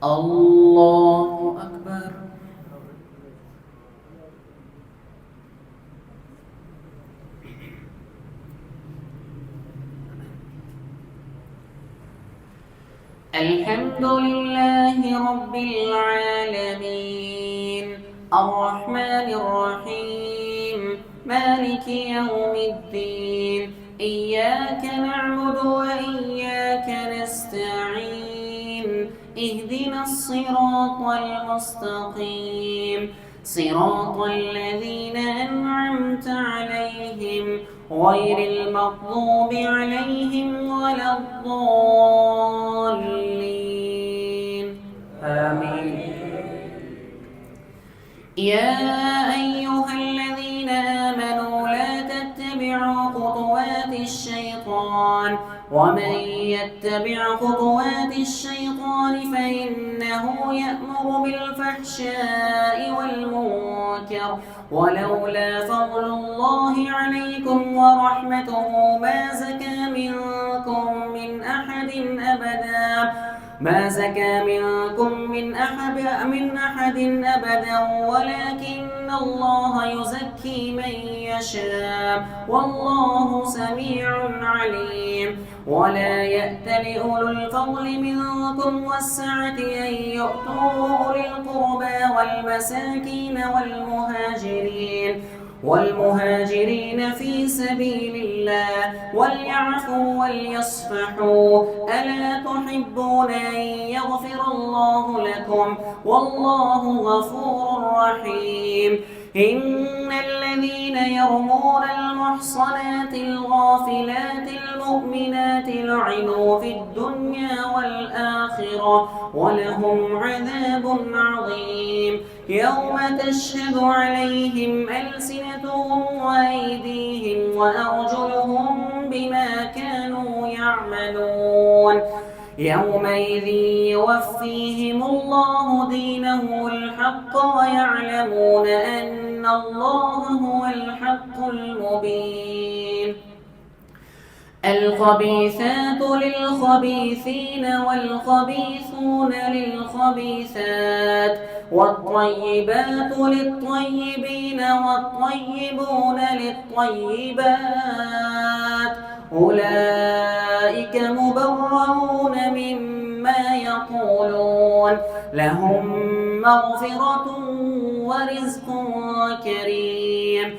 الله أكبر. الحمد لله رب العالمين الرحمن الرحيم مالك يوم الدين إياك نعبد وإياك نستعين اهدنا الصراط المستقيم صراط الذين أنعمت عليهم غير المغضوب عليهم ولا الضالين آمين. يا أيها الذين آمنوا لا تتبعوا خطوات الشيطان ومن يتبع خطوات الشيطان فإنه يأمر بالفحشاء والمنكر ولولا فضل الله عليكم ورحمته ما زكى منكم من أحد أبدا ولكن الله يزكي من يشاء والله سميع عليم. ولا يأتل أولو الفضل منكم والسعة أن يؤتوا أولي القربى والمساكين والمهاجرين في سبيل الله وليعفوا وليصفحوا ألا تحبون أن يغفر الله لكم والله غفور رحيم. إن الذين يرمون المحصنات الغافلات المؤمنات لعنوا في الدنيا والآخرة ولهم عذاب عظيم يوم تشهد عليهم ألسنتهم وأيديهم وأرجلهم بما كانوا يعملون يومئذ يوفيهم الله دينهم الحق ويعلمون أن الله هو الحق المبين. الخبيثات للخبيثين والخبيثون للخبيثات والطيبات للطيبين والطيبون للطيبات أولئك مبرؤون مما يقولون لهم مغفرة ورزق كريم.